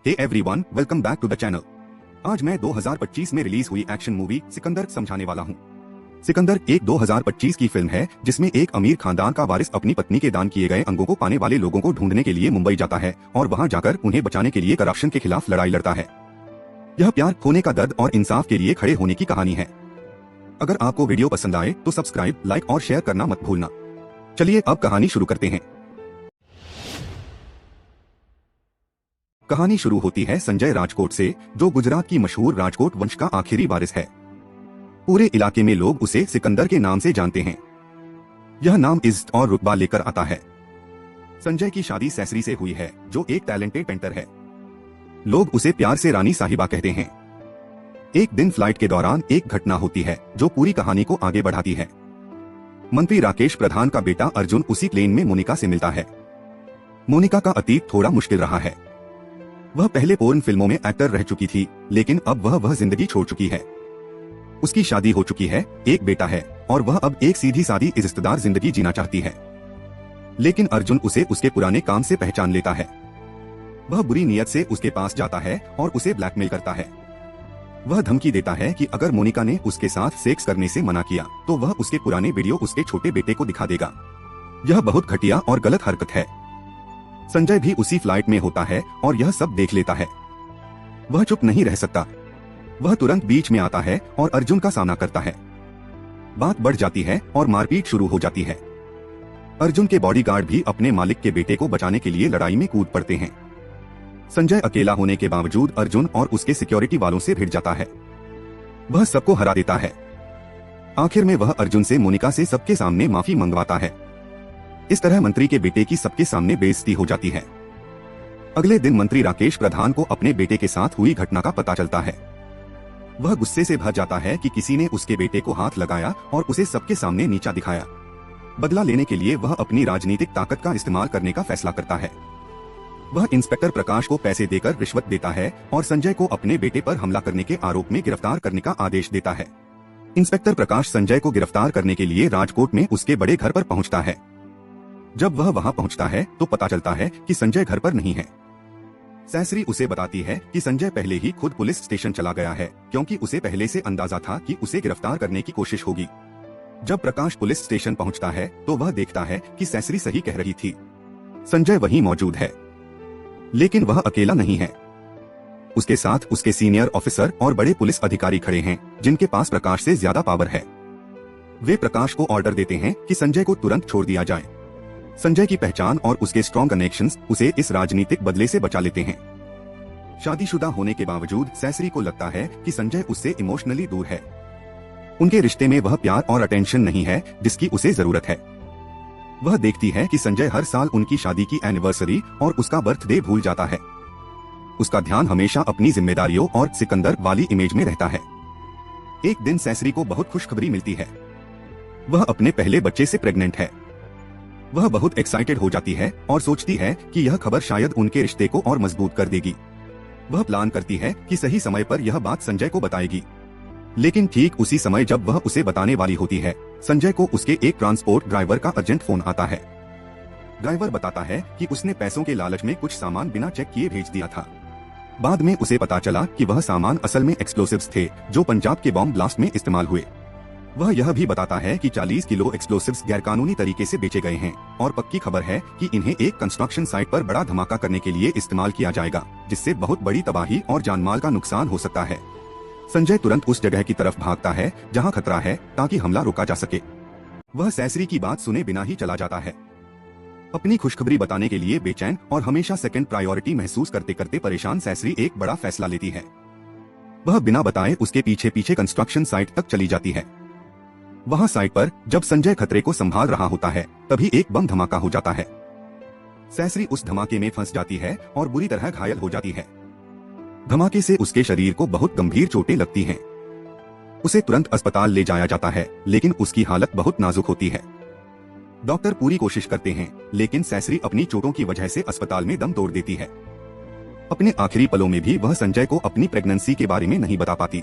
Hey everyone, welcome back to the channel. आज मैं 2025 में रिलीज हुई एक्शन मूवी सिकंदर समझाने वाला हूँ। सिकंदर एक 2025 की फिल्म है जिसमें एक अमीर खानदान का वारिस अपनी पत्नी के दान किए गए अंगों को पाने वाले लोगों को ढूंढने के लिए मुंबई जाता है और वहां जाकर उन्हें बचाने के लिए करप्शन के खिलाफ लड़ाई लड़ता है। यह प्यार खोने का दर्द और इंसाफ के लिए खड़े होने की कहानी है। अगर आपको वीडियो पसंद आए तो सब्सक्राइब, लाइक और शेयर करना मत भूलना। चलिए अब कहानी शुरू करते हैं। कहानी शुरू होती है संजय राजकोट से, जो गुजरात की मशहूर राजकोट वंश का आखिरी वारिस है। पूरे इलाके में लोग उसे सिकंदर के नाम से जानते हैं। यह नाम इज्जत और रुतबा लेकर आता है। संजय की शादी सैसरी से हुई है, जो एक टैलेंटेड पेंटर है। लोग उसे प्यार से रानी साहिबा कहते हैं। एक दिन फ्लाइट के दौरान एक घटना होती है जो पूरी कहानी को आगे बढ़ाती है। मंत्री राकेश प्रधान का बेटा अर्जुन उसी प्लेन में मोनिका से मिलता है। मोनिका का अतीत थोड़ा मुश्किल रहा है। वह पहले पोर्न फिल्मों में एक्टर रह चुकी थी, लेकिन अब वह जिंदगी छोड़ चुकी है। उसकी शादी हो चुकी है, एक बेटा है और वह अब एक सीधी सादी इज्जतदार जिंदगी जीना चाहती है। लेकिन अर्जुन उसे उसके पुराने काम से पहचान लेता है। वह बुरी नीयत से उसके पास जाता है और उसे ब्लैकमेल करता है। वह धमकी देता है कि अगर मोनिका ने उसके साथ सेक्स करने से मना किया तो वह उसके पुराने वीडियो उसके छोटे बेटे को दिखा देगा। यह बहुत घटिया और गलत हरकत है। संजय भी उसी फ्लाइट में होता है और यह सब देख लेता है। वह चुप नहीं रह सकता। वह तुरंत बीच में आता है और अर्जुन का सामना करता है। बात बढ़ जाती है और मारपीट शुरू हो जाती है। अर्जुन के बॉडीगार्ड भी अपने मालिक के बेटे को बचाने के लिए लड़ाई में कूद पड़ते हैं। संजय अकेला होने के बावजूद अर्जुन और उसके सिक्योरिटी वालों से भिड़ जाता है। वह सबको हरा देता है। आखिर में वह अर्जुन से मोनिका से सबके सामने माफी मंगवाता है। इस तरह मंत्री के बेटे की सबके सामने बेइज्जती हो जाती है। अगले दिन मंत्री राकेश प्रधान को अपने बेटे के साथ हुई घटना का पता चलता है। वह गुस्से से भर जाता है कि किसी ने उसके बेटे को हाथ लगाया और उसे सबके सामने नीचा दिखाया। बदला लेने के लिए वह अपनी राजनीतिक ताकत का इस्तेमाल करने का फैसला करता है। वह इंस्पेक्टर प्रकाश को पैसे देकर रिश्वत देता है और संजय को अपने बेटे पर हमला करने के आरोप में गिरफ्तार करने का आदेश देता है। इंस्पेक्टर प्रकाश संजय को गिरफ्तार करने के लिए राजकोट में उसके बड़े घर पर पहुंचता है। जब वह वहां पहुंचता है तो पता चलता है कि संजय घर पर नहीं है। सैसरी उसे बताती है कि संजय पहले ही खुद पुलिस स्टेशन चला गया है, क्योंकि उसे पहले से अंदाजा था कि उसे गिरफ्तार करने की कोशिश होगी। जब प्रकाश पुलिस स्टेशन पहुंचता है तो वह देखता है कि सैसरी सही कह रही थी। संजय वहीं मौजूद है, लेकिन वह अकेला नहीं है। उसके साथ उसके सीनियर ऑफिसर और बड़े पुलिस अधिकारी खड़े हैं, जिनके पास प्रकाश से ज्यादा पावर है। वे प्रकाश को ऑर्डर देते हैं कि संजय को तुरंत छोड़ दिया जाए। संजय की पहचान और उसके स्ट्रॉन्ग कनेक्शंस उसे इस राजनीतिक बदले से बचा लेते हैं। शादीशुदा होने के बावजूद सैसरी को लगता है कि संजय उससे इमोशनली दूर है। उनके रिश्ते में वह प्यार और अटेंशन नहीं है जिसकी उसे जरूरत है। वह देखती है कि संजय हर साल उनकी शादी की एनिवर्सरी और उसका बर्थडे भूल जाता है। उसका ध्यान हमेशा अपनी जिम्मेदारियों और सिकंदर वाली इमेज में रहता है। एक दिन सैसरी को बहुत खुशखबरी मिलती है। वह अपने पहले बच्चे से प्रेग्नेंट है। वह बहुत एक्साइटेड हो जाती है और सोचती है कि यह खबर शायद उनके रिश्ते को और मजबूत कर देगी। वह प्लान करती है कि सही समय पर यह बात संजय को बताएगी। लेकिन ठीक उसी समय जब वह उसे बताने वाली होती है, संजय को उसके एक ट्रांसपोर्ट ड्राइवर का अर्जेंट फोन आता है। ड्राइवर बताता है कि उसने पैसों के लालच में कुछ सामान बिना चेक किए भेज दिया था। बाद में उसे पता चला कि वह सामान असल में एक्सप्लोसिव्स थे, जो पंजाब के बॉम्ब ब्लास्ट में इस्तेमाल हुए। वह यह भी बताता है कि 40 किलो एक्सप्लोसिव्स गैरकानूनी तरीके से बेचे गए हैं और पक्की खबर है कि इन्हें एक कंस्ट्रक्शन साइट पर बड़ा धमाका करने के लिए इस्तेमाल किया जाएगा, जिससे बहुत बड़ी तबाही और जानमाल का नुकसान हो सकता है। संजय तुरंत उस जगह की तरफ भागता है जहां खतरा है, ताकि हमला रोका जा सके। वह सैसरी की बात सुने बिना ही चला जाता है। अपनी खुशखबरी बताने के लिए बेचैन और हमेशा सेकंड प्रायोरिटी महसूस करते करते परेशान सैसरी एक बड़ा फैसला लेती है। वह बिना बताए उसके पीछे पीछे कंस्ट्रक्शन साइट तक चली जाती है। वहां साइट पर जब संजय खतरे को संभाल रहा होता है, तभी एक बम धमाका हो जाता है। सैसरी उस धमाके में फंस जाती है और बुरी तरह घायल हो जाती है। धमाके से उसके शरीर को बहुत गंभीर चोटें लगती हैं। उसे तुरंत अस्पताल ले जाया जाता है, लेकिन उसकी हालत बहुत नाजुक होती है। डॉक्टर पूरी कोशिश करते हैं, लेकिन सैसरी अपनी चोटों की वजह से अस्पताल में दम तोड़ देती है। अपने आखिरी पलों में भी वह संजय को अपनी प्रेगनेंसी के बारे में नहीं बता पाती।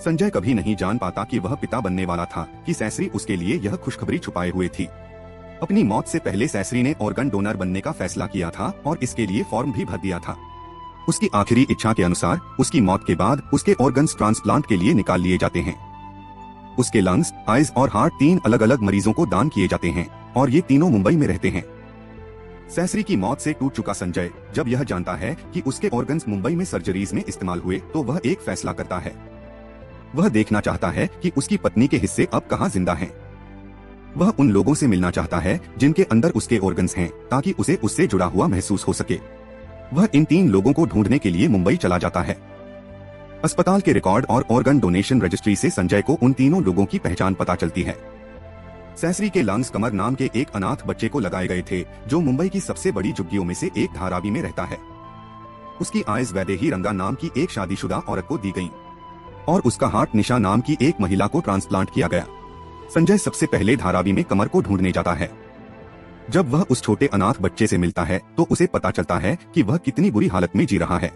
संजय कभी नहीं जान पाता कि वह पिता बनने वाला था, कि सैसरी उसके लिए यह खुशखबरी छुपाए हुए थी। अपनी मौत से पहले सैसरी ने ऑर्गन डोनर बनने का फैसला किया था और इसके लिए फॉर्म भी भर दिया था। उसकी आखिरी इच्छा के अनुसार उसकी मौत के बाद उसके ऑर्गन्स ट्रांसप्लांट के लिए निकाल लिए जाते हैं। उसके लंग्स, आइज और हार्ट 3 अलग अलग मरीजों को दान किए जाते हैं और ये तीनों मुंबई में रहते हैं। सैसरी की मौत से टूट चुका संजय जब यह जानता है कि उसके ऑर्गन्स मुंबई में सर्जरीज में इस्तेमाल हुए तो वह एक फैसला करता है। वह देखना चाहता है कि उसकी पत्नी के हिस्से अब कहाँ जिंदा हैं। वह उन लोगों से मिलना चाहता है जिनके अंदर उसके ऑर्गन्स हैं ताकि उसे उससे जुड़ा हुआ महसूस हो सके। वह इन 3 लोगों को ढूंढने के लिए मुंबई चला जाता है। अस्पताल के रिकॉर्ड और ऑर्गन डोनेशन रजिस्ट्री से संजय को उन तीनों लोगों की पहचान पता चलती है। सैसरी के लंग्स कमर नाम के एक अनाथ बच्चे को लगाए गए थे जो मुंबई की सबसे बड़ी झुग्गियों में से एक धारावी में रहता है। उसकी आइज वैदेही रंगा नाम की एक शादीशुदा औरत को दी गई और उसका हार्ट निशा नाम की एक महिला को ट्रांसप्लांट किया गया। संजय सबसे पहले धारावी में कमर को ढूंढने जाता है। जब वह उस छोटे अनाथ बच्चे से मिलता है तो उसे पता चलता है कि वह कितनी बुरी हालत में जी रहा है।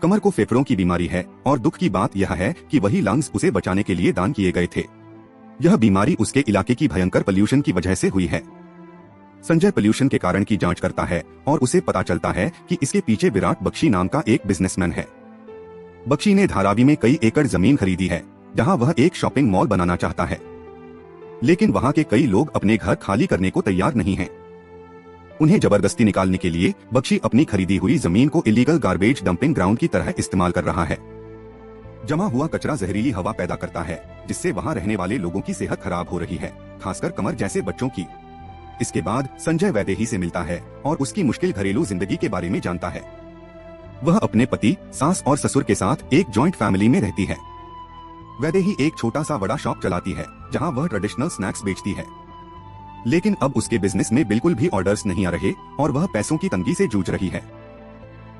कमर को फेफड़ों की बीमारी है और दुख की बात यह है कि वही लंग्स उसे बचाने के लिए दान किए गए थे। यह बीमारी उसके इलाके की भयंकर पोल्यूशन की वजह से हुई है। संजय पोल्यूशन के कारण की जांच करता है और उसे पता चलता है कि इसके पीछे विराट बख्शी नाम का एक बिजनेसमैन है। बख्शी ने धारावी में कई एकड़ जमीन खरीदी है जहां वह एक शॉपिंग मॉल बनाना चाहता है, लेकिन वहां के कई लोग अपने घर खाली करने को तैयार नहीं हैं। उन्हें जबरदस्ती निकालने के लिए बख्शी अपनी खरीदी हुई जमीन को इलीगल गार्बेज डंपिंग ग्राउंड की तरह इस्तेमाल कर रहा है। जमा हुआ कचरा जहरीली हवा पैदा करता है जिससे वहां रहने वाले लोगों की सेहत खराब हो रही है, खासकर कमर जैसे बच्चों की। इसके बाद संजय वैदेही से मिलता है और उसकी मुश्किल घरेलू जिंदगी के बारे में जानता है। वह अपने पति, सास और ससुर के साथ एक जॉइंट फैमिली में रहती है। वैदेही एक छोटा सा बड़ा शॉप चलाती है जहां वह ट्रेडिशनल स्नैक्स बेचती है, लेकिन अब उसके बिजनेस में बिल्कुल भी ऑर्डर्स नहीं आ रहे और वह पैसों की तंगी से जूझ रही है।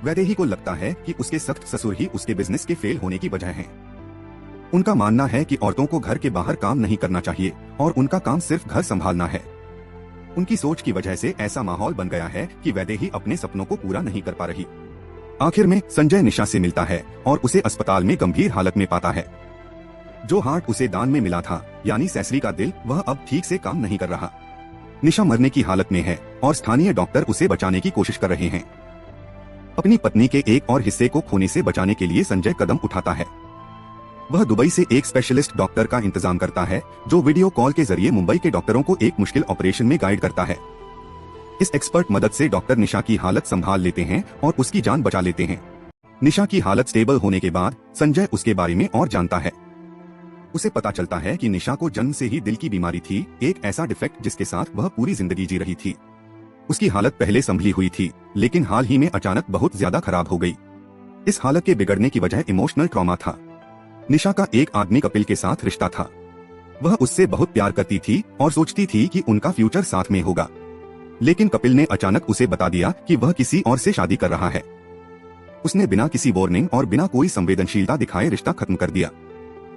वैदेही को लगता है कि उसके सख्त ससुर ही उसके बिजनेस के फेल होने की वजह हैं। उनका मानना है कि औरतों को घर के बाहर काम नहीं करना चाहिए और उनका काम सिर्फ घर संभालना है। उनकी सोच की वजह से ऐसा माहौल बन गया है कि वैदेही अपने सपनों को पूरा नहीं कर पा रही। आखिर में संजय निशा से मिलता है और उसे अस्पताल में गंभीर हालत में पाता है। जो हार्ट उसे दान में मिला था, यानी सैसरी का दिल, वह अब ठीक से काम नहीं कर रहा। निशा मरने की हालत में है और स्थानीय डॉक्टर उसे बचाने की कोशिश कर रहे हैं। अपनी पत्नी के एक और हिस्से को खोने से बचाने के लिए संजय कदम उठाता है। वह दुबई से एक स्पेशलिस्ट डॉक्टर का इंतजाम करता है जो वीडियो कॉल के जरिए मुंबई के डॉक्टरों को एक मुश्किल ऑपरेशन में गाइड करता है। इस एक्सपर्ट मदद से डॉक्टर निशा की हालत संभाल लेते हैं और उसकी जान बचा लेते हैं। निशा की हालत स्टेबल होने के बाद संजय उसके बारे में और जानता है। उसे पता चलता है कि निशा को जन्म से ही दिल की बीमारी थी, एक ऐसा डिफेक्ट जिसके साथ वह पूरी जिंदगी जी रही थी। उसकी हालत पहले संभली हुई थी, लेकिन हाल ही में अचानक बहुत ज्यादा खराब हो गई। इस हालत के बिगड़ने की वजह इमोशनल ट्रॉमा था। निशा का एक आदमी कपिल के साथ रिश्ता था। वह उससे बहुत प्यार करती थी और सोचती थी कि उनका फ्यूचर साथ में होगा, लेकिन कपिल ने अचानक उसे बता दिया कि वह किसी और से शादी कर रहा है। उसने बिना किसी वार्निंग और बिना कोई संवेदनशीलता दिखाए रिश्ता खत्म कर दिया।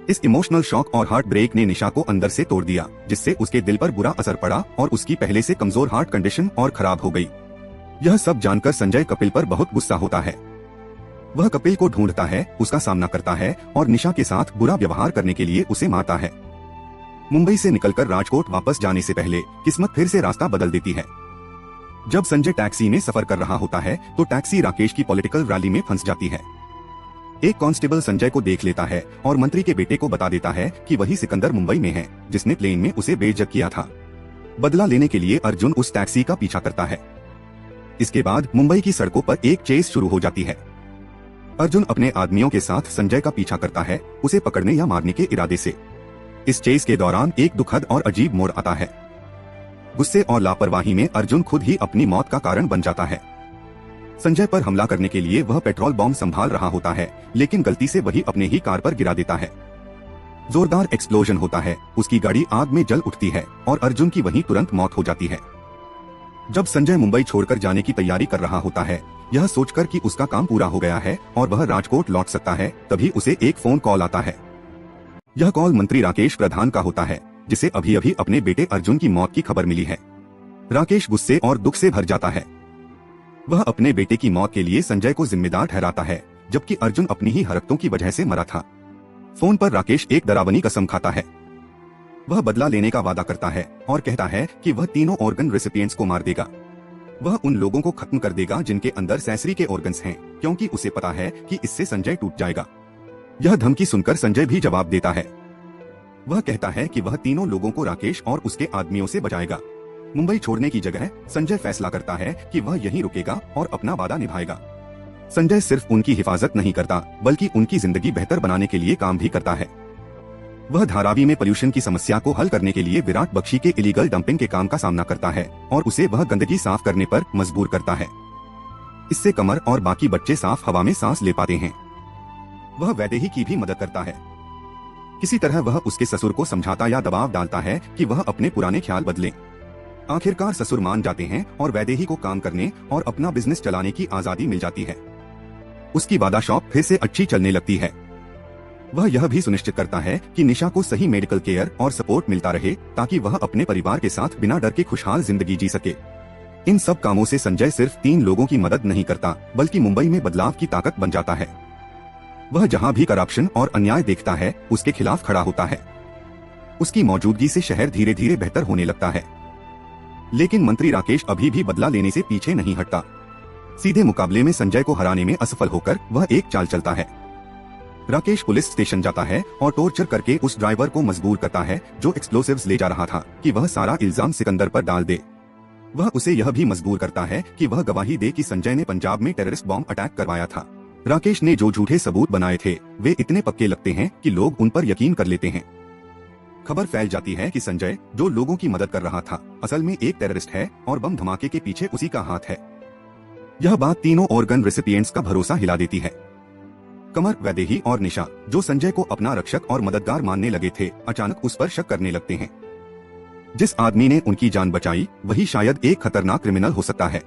इस इमोशनल शॉक और हार्ट ब्रेक ने निशा को अंदर से तोड़ दिया, जिससे उसके दिल पर बुरा असर पड़ा और उसकी पहले से कमजोर हार्ट कंडीशन और खराब हो गई। यह सब जानकर संजय कपिल पर बहुत गुस्सा होता है। वह कपिल को ढूंढता है, उसका सामना करता है और निशा के साथ बुरा व्यवहार करने के लिए उसे मारता है। मुंबई से निकलकर राजकोट वापस जाने से पहले किस्मत फिर से रास्ता बदल देती है। जब संजय टैक्सी में सफर कर रहा होता है तो टैक्सी राकेश की पॉलिटिकल रैली में फंस जाती है। एक कांस्टेबल संजय को देख लेता है और मंत्री के बेटे को बता देता है कि वही सिकंदर मुंबई में है जिसने प्लेन में उसे बेइज्जत किया था। बदला लेने के लिए अर्जुन उस टैक्सी का पीछा करता है। इसके बाद मुंबई की सड़कों पर एक चेस शुरू हो जाती है। अर्जुन अपने आदमियों के साथ संजय का पीछा करता है, उसे पकड़ने या मारने के इरादे से। इस चेस के दौरान एक दुखद और अजीब मोड़ आता है। गुस्से और लापरवाही में अर्जुन खुद ही अपनी मौत का कारण बन जाता है। संजय पर हमला करने के लिए वह पेट्रोल बॉम्ब संभाल रहा होता है, लेकिन गलती से वही अपने ही कार पर गिरा देता है। जोरदार एक्सप्लोजन होता है, उसकी गाड़ी आग में जल उठती है और अर्जुन की वहीं तुरंत मौत हो जाती है। जब संजय मुंबई छोड़कर जाने की तैयारी कर रहा होता है, यह सोचकर कि उसका काम पूरा हो गया है और वह राजकोट लौट सकता है, तभी उसे एक फोन कॉल आता है। यह कॉल मंत्री राकेश प्रधान का होता है, जिसे अभी अभी अपने बेटे अर्जुन की मौत की खबर मिली है। राकेश गुस्से और दुख से भर जाता है। वह अपने बेटे की मौत के लिए संजय को जिम्मेदार ठहराता है, जबकि अर्जुन अपनी ही हरकतों की वजह से मरा था। फोन पर राकेश एक डरावनी कसम खाता है। वह बदला लेने का वादा करता है और कहता है कि वह तीनों ऑर्गन रेसिपिएंट्स को मार देगा। वह उन लोगों को खत्म कर देगा जिनके अंदर सैंसरी के ऑर्गन्स हैं, क्योंकि उसे पता है कि इससे संजय टूट जाएगा। यह धमकी सुनकर संजय भी जवाब देता है। वह कहता है कि वह तीनों लोगों को राकेश और उसके आदमियों से बचाएगा। मुंबई छोड़ने की जगह संजय फैसला करता है कि वह यहीं रुकेगा और अपना वादा निभाएगा। संजय सिर्फ उनकी हिफाजत नहीं करता, बल्कि उनकी जिंदगी बेहतर बनाने के लिए काम भी करता है। वह धारावी में पोल्यूशन की समस्या को हल करने के लिए विराट बख्शी के इलीगल डंपिंग के काम का सामना करता है और उसे वह गंदगी साफ करने पर मजबूर करता है। इससे कमर और बाकी बच्चे साफ हवा में सांस ले पाते हैं। वह वैदेही की भी मदद करता है। किसी तरह वह उसके ससुर को समझाता या दबाव डालता है कि वह अपने पुराने ख्याल बदले। आखिरकार ससुर मान जाते हैं और वैदेही को काम करने और अपना बिजनेस चलाने की आजादी मिल जाती है। उसकी वादा शॉप फिर से अच्छी चलने लगती है। वह यह भी सुनिश्चित करता है कि निशा को सही मेडिकल केयर और सपोर्ट मिलता रहे, ताकि वह अपने परिवार के साथ बिना डर के खुशहाल जिंदगी जी सके। इन सब कामों से संजय सिर्फ 3 लोगों की मदद नहीं करता, बल्कि मुंबई में बदलाव की ताकत बन जाता है। वह जहां भी करप्शन और अन्याय देखता है, उसके खिलाफ खड़ा होता है। उसकी मौजूदगी से शहर धीरे धीरे बेहतर होने लगता है। लेकिन मंत्री राकेश अभी भी बदला लेने से पीछे नहीं हटता। सीधे मुकाबले में संजय को हराने में असफल होकर वह एक चाल चलता है। राकेश पुलिस स्टेशन जाता है और टॉर्चर करके उस ड्राइवर को मजबूर करता है जो एक्सप्लोसिव्स ले जा रहा था, कि वह सारा इल्जाम सिकंदर पर डाल दे। वह उसे यह भी मजबूर करता है कि वह गवाही दे कि संजय ने पंजाब में टेररिस्ट बॉम्ब अटैक करवाया था। राकेश ने जो झूठे सबूत बनाए थे वे इतने पक्के लगते हैं कि लोग उन पर यकीन कर लेते हैं। खबर फैल जाती है कि संजय, जो लोगों की मदद कर रहा था, असल में एक टेररिस्ट है और बम धमाके के पीछे उसी का हाथ है। यह बात तीनों ऑर्गन रेसिपिएंट्स का भरोसा हिला देती है। कमर, वैदेही और निशा, जो संजय को अपना रक्षक और मददगार मानने लगे थे, अचानक उस पर शक करने लगते हैं। जिस आदमी ने उनकी जान बचाई वही शायद एक खतरनाक क्रिमिनल हो सकता है।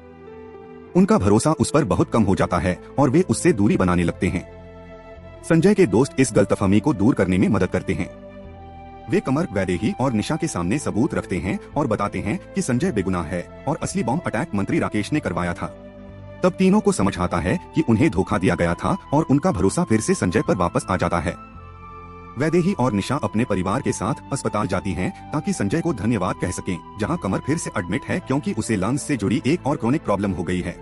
उनका भरोसा उस पर बहुत कम हो जाता है और वे उससे दूरी बनाने लगते हैं। संजय के दोस्त इस गलतफहमी को दूर करने में मदद करते हैं। वे कमर, वैदेही और निशा के सामने सबूत रखते हैं और बताते हैं कि संजय बेगुनाह है और असली बॉम्ब अटैक मंत्री राकेश ने करवाया था। तब तीनों को समझ आता है कि उन्हें धोखा दिया गया था और उनका भरोसा फिर से संजय पर वापस आ जाता है। वैदेही और निशा अपने परिवार के साथ अस्पताल जाती हैं ताकि संजय को धन्यवाद कह सकें, जहां कमर फिर से एडमिट है क्योंकि उसे लंग्स से जुड़ी एक और क्रोनिक प्रॉब्लम हो गई है।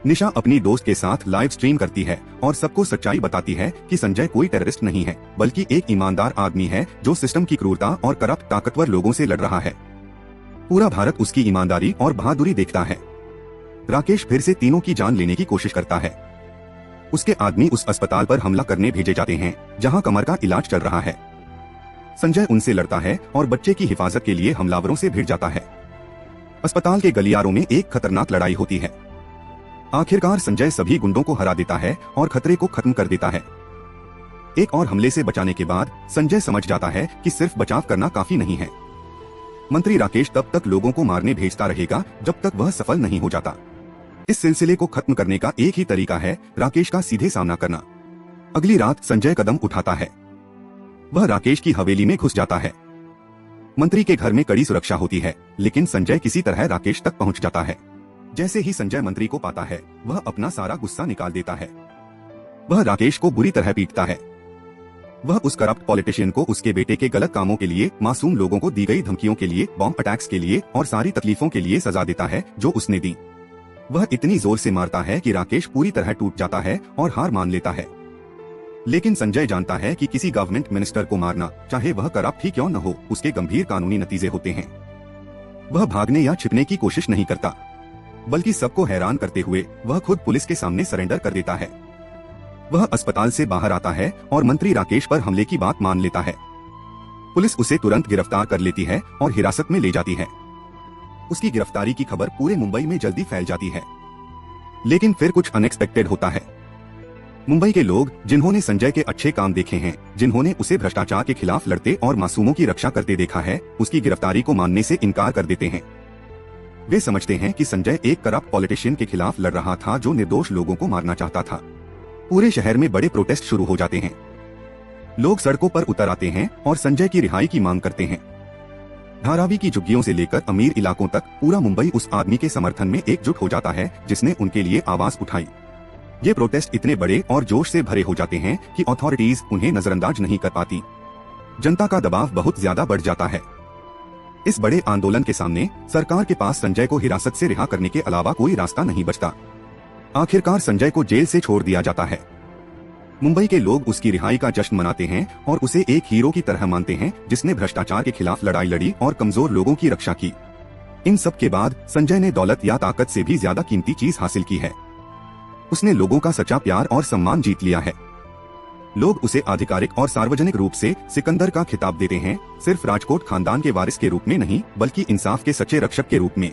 निशा अपनी दोस्त के साथ लाइव स्ट्रीम करती है और सबको सच्चाई बताती है कि संजय कोई टेररिस्ट नहीं है, बल्कि एक ईमानदार आदमी है जो सिस्टम की क्रूरता और करप्ट ताकतवर लोगों से लड़ रहा है। पूरा भारत उसकी ईमानदारी और बहादुरी देखता है। राकेश फिर से तीनों की जान लेने की कोशिश करता है। उसके आदमी उस अस्पताल पर हमला करने भेजे जाते हैं जहां कमर का इलाज चल रहा है। संजय उनसे लड़ता है और बच्चे की हिफाजत के लिए हमलावरों से भिड़ जाता है। अस्पताल के गलियारों में एक खतरनाक लड़ाई होती है। आखिरकार संजय सभी गुंडों को हरा देता है और खतरे को खत्म कर देता है। एक और हमले से बचाने के बाद संजय समझ जाता है कि सिर्फ बचाव करना काफी नहीं है। मंत्री राकेश तब तक लोगों को मारने भेजता रहेगा जब तक वह सफल नहीं हो जाता। इस सिलसिले को खत्म करने का एक ही तरीका है, राकेश का सीधे सामना करना। अगली रात संजय कदम उठाता है। वह राकेश की हवेली में घुस जाता है। मंत्री के घर में कड़ी सुरक्षा होती है, लेकिन संजय किसी तरह राकेश तक पहुंच जाता है। जैसे ही संजय मंत्री को पाता है, वह अपना सारा गुस्सा निकाल देता है। वह राकेश को बुरी तरह पीटता है। वह उस करप्ट पॉलिटिशियन को उसके बेटे के गलत कामों के लिए, मासूम लोगों को दी गई धमकियों के लिए, बॉम्ब अटैक्स के लिए और सारी तकलीफों के लिए सजा देता है जो उसने दी। वह इतनी जोर से मारता है कि राकेश पूरी तरह टूट जाता है और हार मान लेता है। लेकिन संजय जानता है कि किसी गवर्नमेंट मिनिस्टर को मारना, चाहे वह करप्ट ही क्यों न हो, उसके गंभीर कानूनी नतीजे होते हैं। वह भागने या छिपने की कोशिश नहीं करता, बल्कि सबको हैरान करते हुए वह खुद पुलिस के सामने सरेंडर कर देता है। वह अस्पताल से बाहर आता है और मंत्री राकेश पर हमले की बात मान लेता है। पुलिस उसे तुरंत गिरफ्तार कर लेती है और हिरासत में ले जाती है। उसकी गिरफ्तारी की खबर पूरे मुंबई में जल्दी फैल जाती है। लेकिन फिर कुछ अनएक्सपेक्टेड होता है। मुंबई के लोग, जिन्होंने संजय के अच्छे काम देखे हैं, जिन्होंने उसे भ्रष्टाचार के खिलाफ लड़ते और मासूमों की रक्षा करते देखा है, उसकी गिरफ्तारी को मानने से इनकार कर देते हैं। वे समझते हैं कि संजय एक करप्ट पॉलिटिशियन के खिलाफ लड़ रहा था जो निर्दोष लोगों को मारना चाहता था। पूरे शहर में बड़े प्रोटेस्ट शुरू हो जाते हैं। लोग सड़कों पर उतर आते हैं और संजय की रिहाई की मांग करते हैं। धारावी की झुग्गियों से लेकर अमीर इलाकों तक पूरा मुंबई उस आदमी के समर्थन में एकजुट हो जाता है जिसने उनके लिए आवाज उठाई। ये प्रोटेस्ट इतने बड़े और जोश से भरे हो जाते हैं कि अथॉरिटीज उन्हें नजरअंदाज नहीं कर पाती। जनता का दबाव बहुत ज्यादा बढ़ जाता है। इस बड़े आंदोलन के सामने सरकार के पास संजय को हिरासत से रिहा करने के अलावा कोई रास्ता नहीं बचता। आखिरकार संजय को जेल से छोड़ दिया जाता है। मुंबई के लोग उसकी रिहाई का जश्न मनाते हैं और उसे एक हीरो की तरह मानते हैं जिसने भ्रष्टाचार के खिलाफ लड़ाई लड़ी और कमजोर लोगों की रक्षा की। इन सब के बाद संजय ने दौलत या ताकत से भी ज्यादा कीमती चीज हासिल की है। उसने लोगों का सच्चा प्यार और सम्मान जीत लिया है। लोग उसे आधिकारिक और सार्वजनिक रूप से सिकंदर का खिताब देते हैं, सिर्फ राजकोट खानदान के वारिस के रूप में नहीं बल्कि इंसाफ के सच्चे रक्षक के रूप में।